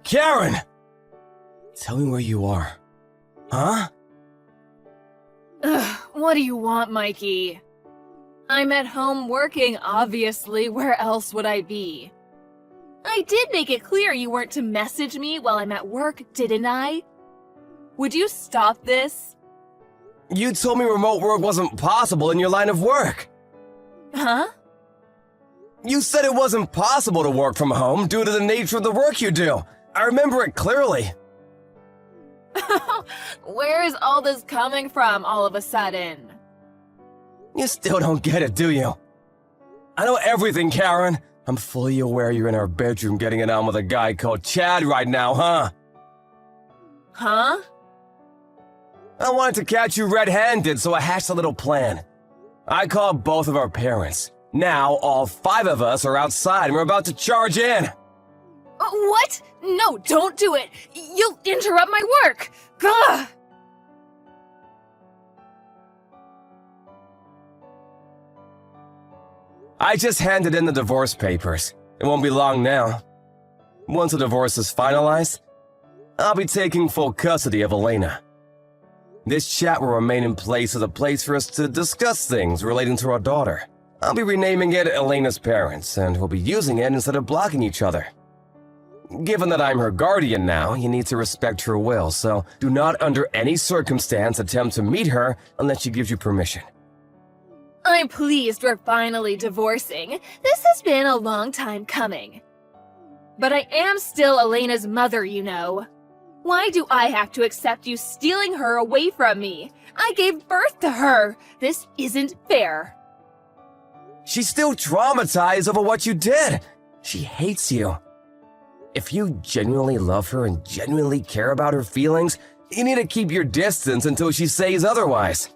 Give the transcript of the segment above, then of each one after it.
Karen! Tell me where you are. Huh? Ugh, what do you want, Mikey? I'm at home working, obviously. Where else would I be? I did make it clear you weren't to message me while I'm at work, didn't I? Would you stop this? You told me remote work wasn't possible in your line of work. Huh? You said it wasn't possible to work from home due to the nature of the work you do. I remember it clearly. Where is all this coming from all of a sudden? You still don't get it, do you? I know everything, Karen. I'm fully aware you're in our bedroom getting it on with a guy called Chad right now, huh? Huh? I wanted to catch you red-handed, so I hatched a little plan. I called both of our parents. Now, all 5 of us are outside and we're about to charge in. What? No, don't do it! You'll interrupt my work! Gah! I just handed in the divorce papers. It won't be long now. Once the divorce is finalized, I'll be taking full custody of Elena. This chat will remain in place as a place for us to discuss things relating to our daughter. I'll be renaming it Elena's Parents, and we'll be using it instead of blocking each other. Given that I'm her guardian now, you need to respect her will, so do not under any circumstance attempt to meet her unless she gives you permission. I'm pleased we're finally divorcing. This has been a long time coming. But I am still Elena's mother, you know. Why do I have to accept you stealing her away from me? I gave birth to her. This isn't fair. She's still traumatized over what you did. She hates you. If you genuinely love her and genuinely care about her feelings, you need to keep your distance until she says otherwise.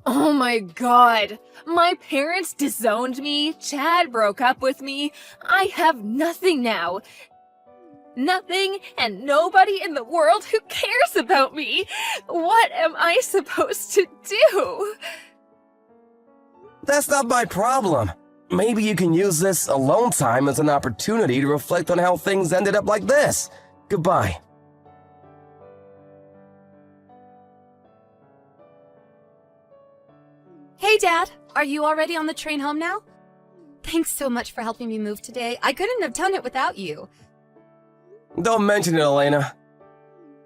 Oh my god. My parents disowned me. Chad broke up with me. I have nothing now. Nothing and nobody in the world who cares about me. What am I supposed to do? That's not my problem. Maybe you can use this alone time as an opportunity to reflect on how things ended up like this. Goodbye. Hey, Dad. Are you already on the train home now? Thanks so much for helping me move today. I couldn't have done it without you. Don't mention it, Elena.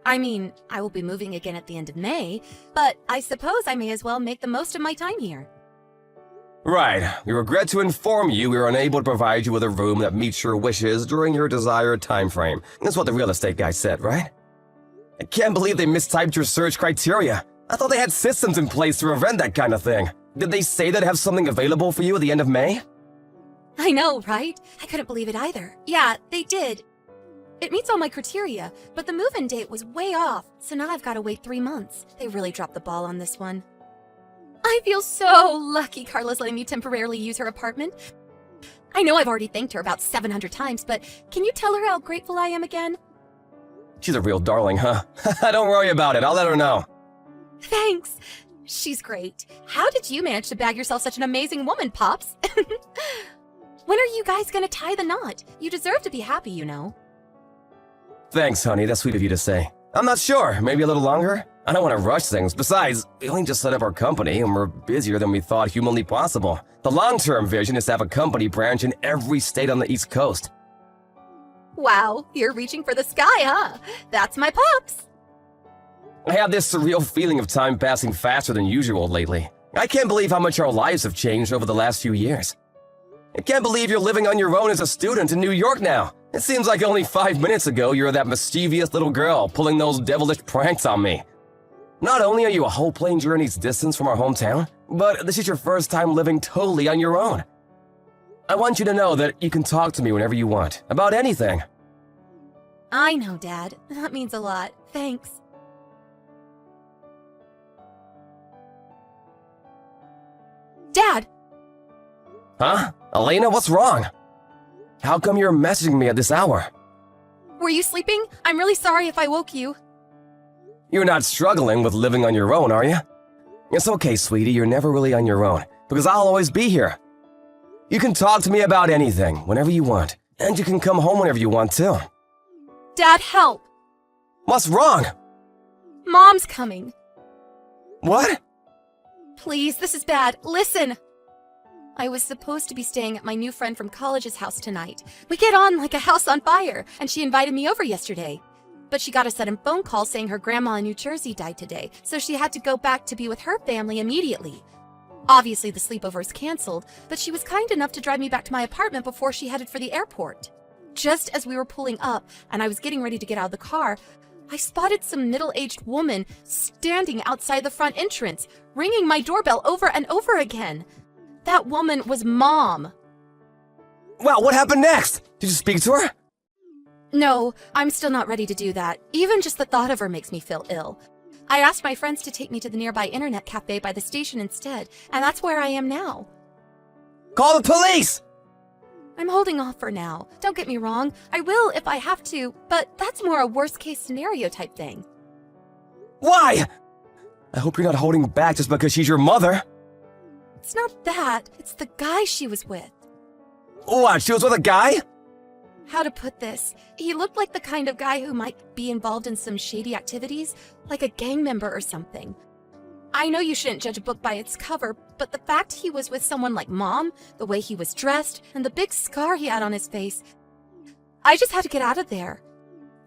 I mean, I will be moving again at the end of May, but I suppose I may as well make the most of my time here. Right. We regret to inform you we are unable to provide you with a room that meets your wishes during your desired time frame. That's what the real estate guy said, right? I can't believe they mistyped your search criteria. I thought they had systems in place to prevent that kind of thing. Did they say they'd have something available for you at the end of May? I know, right? I couldn't believe it either. Yeah, they did. It meets all my criteria, but the move-in date was way off, so now I've got to wait 3 months. They really dropped the ball on this one. I feel so lucky Carla's letting me temporarily use her apartment. I know I've already thanked her about 700 times, but can you tell her how grateful I am again? She's a real darling, huh? Don't worry about it. I'll let her know. Thanks. She's great. How did you manage to bag yourself such an amazing woman, Pops? When are you guys gonna tie the knot? You deserve to be happy, you know. Thanks, honey. That's sweet of you to say. I'm not sure. Maybe a little longer? I don't want to rush things. Besides, we only just set up our company and we're busier than we thought humanly possible. The long-term vision is to have a company branch in every state on the East Coast. Wow, you're reaching for the sky, huh? That's my Pops. I have this surreal feeling of time passing faster than usual lately. I can't believe how much our lives have changed over the last few years. I can't believe you're living on your own as a student in New York now. It seems like only 5 minutes ago you were that mischievous little girl pulling those devilish pranks on me. Not only are you a whole plane journey's distance from our hometown, but this is your first time living totally on your own. I want you to know that you can talk to me whenever you want, about anything. I know, Dad. That means a lot. Thanks. Dad! Huh? Elena, what's wrong? How come you're messaging me at this hour? Were you sleeping? I'm really sorry if I woke you. You're not struggling with living on your own, are you? It's okay, sweetie, you're never really on your own, because I'll always be here. You can talk to me about anything, whenever you want, and you can come home whenever you want, too. Dad, help! What's wrong? Mom's coming. What? Please, this is bad. Listen! I was supposed to be staying at my new friend from college's house tonight. We get on like a house on fire, and she invited me over yesterday. But she got a sudden phone call saying her grandma in New Jersey died today, so she had to go back to be with her family immediately. Obviously, the sleepover is canceled, but she was kind enough to drive me back to my apartment before she headed for the airport. Just as we were pulling up, and I was getting ready to get out of the car, I spotted some middle-aged woman standing outside the front entrance, ringing my doorbell over and over again. That woman was Mom. Well, what happened next? Did you speak to her? No, I'm still not ready to do that. Even just the thought of her makes me feel ill. I asked my friends to take me to the nearby internet cafe by the station instead, and that's where I am now. Call the police! I'm holding off for now. Don't get me wrong, I will if I have to, but that's more a worst-case scenario type thing. Why? I hope you're not holding back just because she's your mother. It's not that, it's the guy she was with. What, she was with a guy? How to put this? He looked like the kind of guy who might be involved in some shady activities, like a gang member or something. I know you shouldn't judge a book by its cover, but the fact he was with someone like Mom, the way he was dressed, and the big scar he had on his face, I just had to get out of there.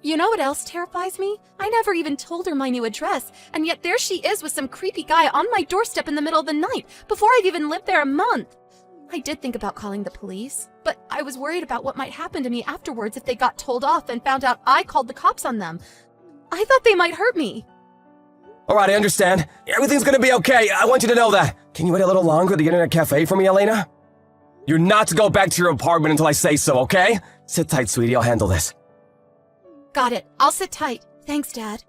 You know what else terrifies me? I never even told her my new address, and yet there she is with some creepy guy on my doorstep in the middle of the night, before I've even lived there a month. I did think about calling the police, but I was worried about what might happen to me afterwards if they got told off and found out I called the cops on them. I thought they might hurt me. Alright, I understand. Everything's gonna be okay. I want you to know that. Can you wait a little longer at the internet cafe for me, Elena? You're not to go back to your apartment until I say so, okay? Sit tight, sweetie. I'll handle this. Got it. I'll sit tight. Thanks, Dad.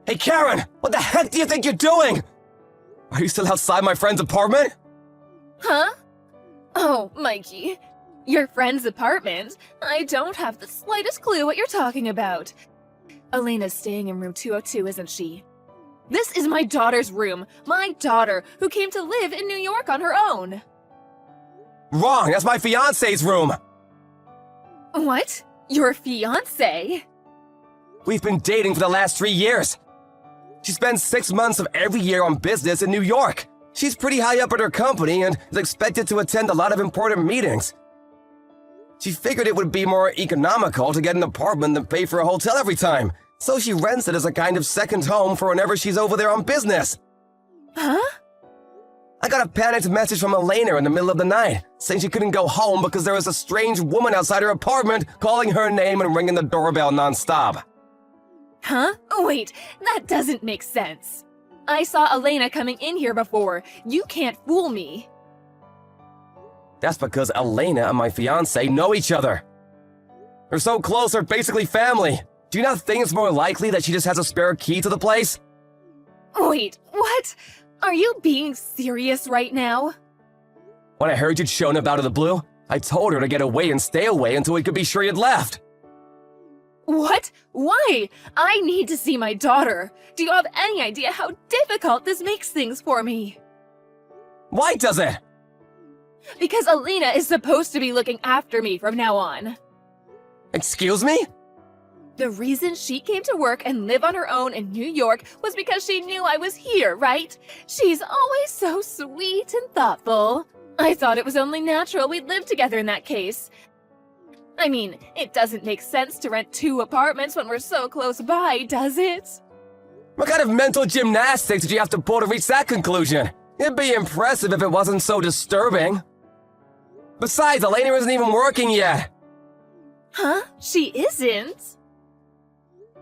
Hey, Karen! What the heck do you think you're doing? Are you still outside my friend's apartment? Huh? Oh, Mikey. Your friend's apartment? I don't have the slightest clue what you're talking about. Elena's staying in room 202, isn't she? This is my daughter's room. My daughter, who came to live in New York on her own. Wrong! That's my fiance's room! What? Your fiancé? We've been dating for the last 3 years. She spends 6 months of every year on business in New York. She's pretty high up at her company and is expected to attend a lot of important meetings. She figured it would be more economical to get an apartment than pay for a hotel every time, so she rents it as a kind of second home for whenever she's over there on business. Huh? I got a panicked message from Elena in the middle of the night, saying she couldn't go home because there was a strange woman outside her apartment calling her name and ringing the doorbell nonstop. Huh? Wait, that doesn't make sense. I saw Elena coming in here before. You can't fool me. That's because Elena and my fiance know each other. They're so close, they're basically family. Do you not think it's more likely that she just has a spare key to the place? Wait, what? Are you being serious right now? When I heard you'd shown up out of the blue, I told her to get away and stay away until we could be sure you'd left. What? Why? I need to see my daughter. Do you have any idea how difficult this makes things for me? Why does it? Because Elena is supposed to be looking after me from now on. Excuse me? The reason she came to work and live on her own in New York was because she knew I was here, right? She's always so sweet and thoughtful. I thought it was only natural we'd live together in that case. I mean, it doesn't make sense to rent 2 apartments when we're so close by, does it? What kind of mental gymnastics did you have to pull to reach that conclusion? It'd be impressive if it wasn't so disturbing. Besides, Elena isn't even working yet. Huh? She isn't?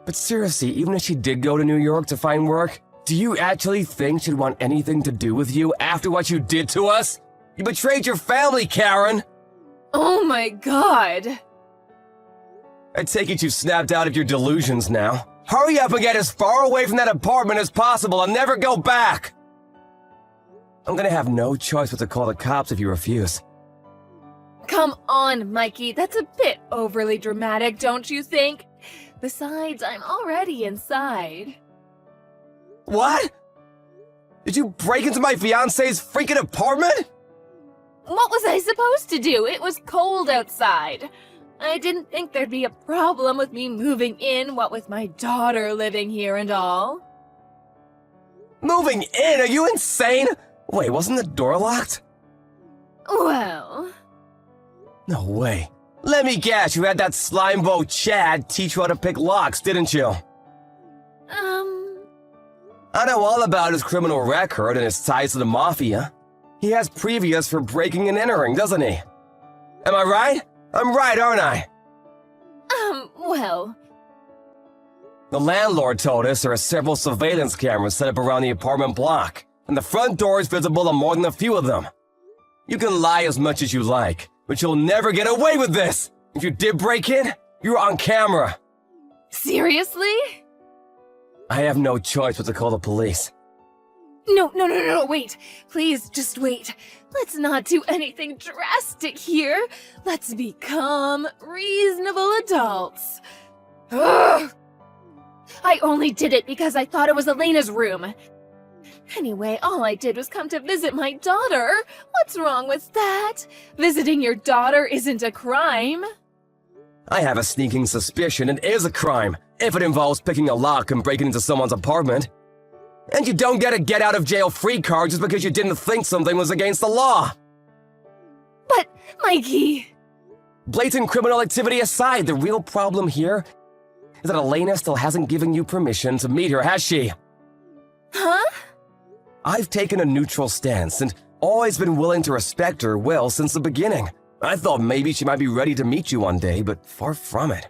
But seriously, even if she did go to New York to find work, do you actually think she'd want anything to do with you after what you did to us? You betrayed your family, Karen! Oh my god! I take it you've snapped out of your delusions now. Hurry up and get as far away from that apartment as possible and never go back! I'm gonna have no choice but to call the cops if you refuse. Come on, Mikey, that's a bit overly dramatic, don't you think? Besides, I'm already inside. What? Did you break into my fiance's freaking apartment? What was I supposed to do? It was cold outside. I didn't think there'd be a problem with me moving in, what with my daughter living here and all. Moving in? Are you insane? Wait, wasn't the door locked? Well... No way. Let me guess, you had that slimebo Chad teach you how to pick locks, didn't you? I know all about his criminal record and his ties to the Mafia. He has previous for breaking and entering, doesn't he? Am I right? I'm right, aren't I? Well... The landlord told us there are several surveillance cameras set up around the apartment block, and the front door is visible on more than a few of them. You can lie as much as you like, but you'll never get away with this! If you did break in, you're on camera. Seriously? I have no choice but to call the police. No, wait. Please, just wait. Let's not do anything drastic here. Let's become reasonable adults. Ugh! I only did it because I thought it was Elena's room. Anyway, all I did was come to visit my daughter. What's wrong with that? Visiting your daughter isn't a crime. I have a sneaking suspicion it is a crime, if it involves picking a lock and breaking into someone's apartment. And you don't get a get-out-of-jail-free card just because you didn't think something was against the law. But, Mikey... Blatant criminal activity aside, the real problem here is that Elena still hasn't given you permission to meet her, has she? Huh? I've taken a neutral stance and always been willing to respect her will since the beginning. I thought maybe she might be ready to meet you one day, but far from it.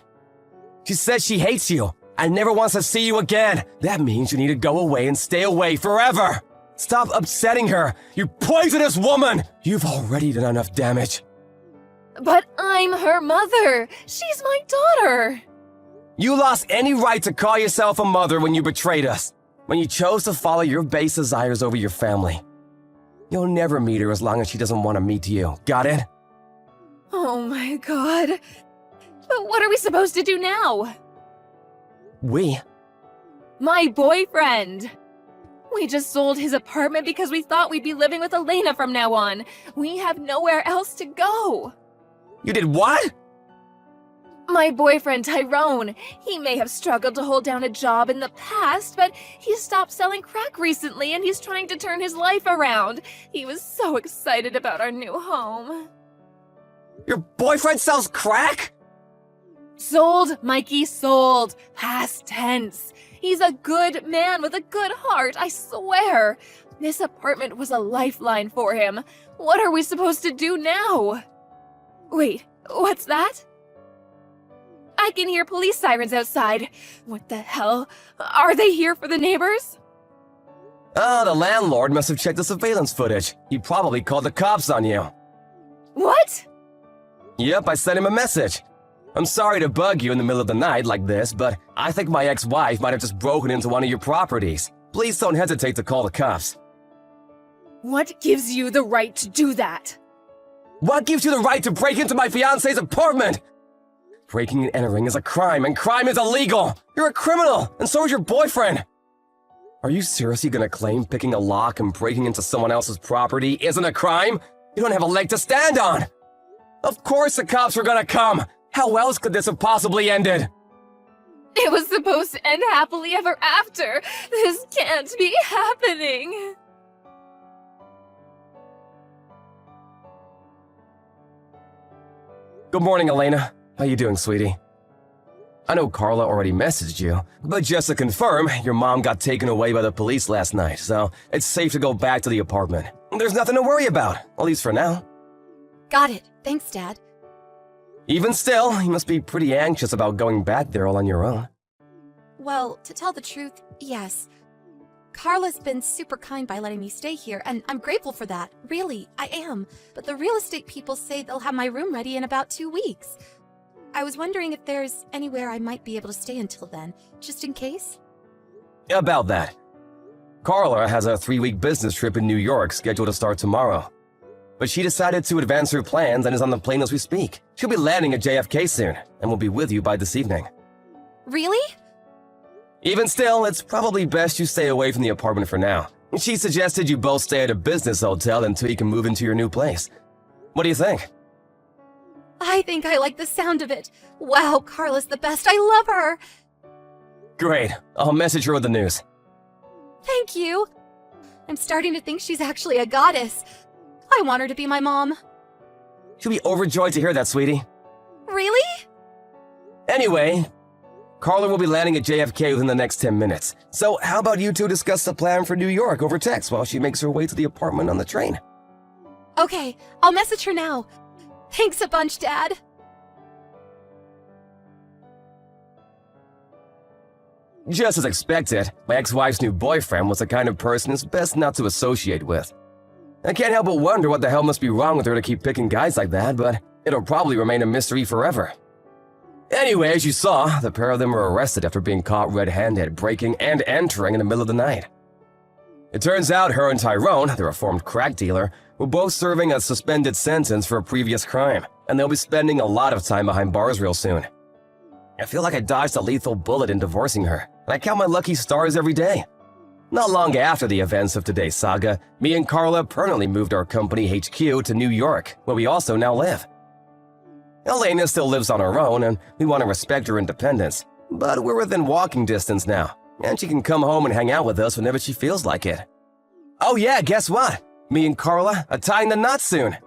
She says she hates you and never wants to see you again. That means you need to go away and stay away forever. Stop upsetting her, you poisonous woman! You've already done enough damage. But I'm her mother. She's my daughter. You lost any right to call yourself a mother when you betrayed us, when you chose to follow your base desires over your family. You'll never meet her as long as she doesn't want to meet you. Got it? Oh my god. But what are we supposed to do now? We? My boyfriend. We just sold his apartment because we thought we'd be living with Elena from now on. We have nowhere else to go. You did what? My boyfriend, Tyrone. He may have struggled to hold down a job in the past, but he stopped selling crack recently and he's trying to turn his life around. He was so excited about our new home. Your boyfriend sells crack? Sold, Mikey, sold. Past tense. He's a good man with a good heart, I swear. This apartment was a lifeline for him. What are we supposed to do now? Wait, what's that? I can hear police sirens outside. What the hell? Are they here for the neighbors? Oh, the landlord must have checked the surveillance footage. He probably called the cops on you. What? Yep, I sent him a message. I'm sorry to bug you in the middle of the night like this, but I think my ex-wife might have just broken into one of your properties. Please don't hesitate to call the cops. What gives you the right to do that? What gives you the right to break into my fiancé's apartment? Breaking and entering is a crime, and crime is illegal! You're a criminal, and so is your boyfriend! Are you seriously gonna claim picking a lock and breaking into someone else's property isn't a crime? You don't have a leg to stand on! Of course the cops were gonna come! How else could this have possibly ended? It was supposed to end happily ever after! This can't be happening! Good morning, Elena. How you doing, sweetie? I know Carla already messaged you, but just to confirm, your mom got taken away by the police last night, so it's safe to go back to the apartment. There's nothing to worry about, at least for now. Got it. Thanks, Dad. Even still, you must be pretty anxious about going back there all on your own. Well, to tell the truth, yes. Carla's been super kind by letting me stay here, and I'm grateful for that. Really, I am. But the real estate people say they'll have my room ready in about 2 weeks. I was wondering if there's anywhere I might be able to stay until then, just in case? About that. Carla has a 3-week business trip in New York scheduled to start tomorrow. But she decided to advance her plans and is on the plane as we speak. She'll be landing at JFK soon, and will be with you by this evening. Really? Even still, it's probably best you stay away from the apartment for now. She suggested you both stay at a business hotel until you can move into your new place. What do you think? I think I like the sound of it. Wow, Carla's the best. I love her. Great. I'll message her with the news. Thank you. I'm starting to think she's actually a goddess. I want her to be my mom. She'll be overjoyed to hear that, sweetie. Really? Anyway, Carla will be landing at JFK within the next 10 minutes. So how about you two discuss the plan for New York over text while she makes her way to the apartment on the train? Okay, I'll message her now. Thanks a bunch, Dad. Just as expected, my ex-wife's new boyfriend was the kind of person it's best not to associate with. I can't help but wonder what the hell must be wrong with her to keep picking guys like that, but it'll probably remain a mystery forever. Anyway, as you saw, the pair of them were arrested after being caught red-handed breaking and entering in the middle of the night. It turns out her and Tyrone, the reformed crack dealer, were both serving a suspended sentence for a previous crime, and they'll be spending a lot of time behind bars real soon. I feel like I dodged a lethal bullet in divorcing her, and I count my lucky stars every day. Not long after the events of today's saga, me and Carla permanently moved our company HQ to New York, where we also now live. Elena still lives on her own, and we want to respect her independence, but we're within walking distance now, and she can come home and hang out with us whenever she feels like it. Oh yeah, guess what? Me and Carla are tying the knot soon.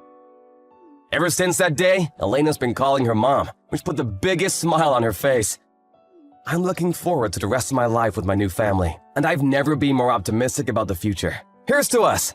Ever since that day, Elena's been calling her mom, which put the biggest smile on her face. I'm looking forward to the rest of my life with my new family, and I've never been more optimistic about the future. Here's to us!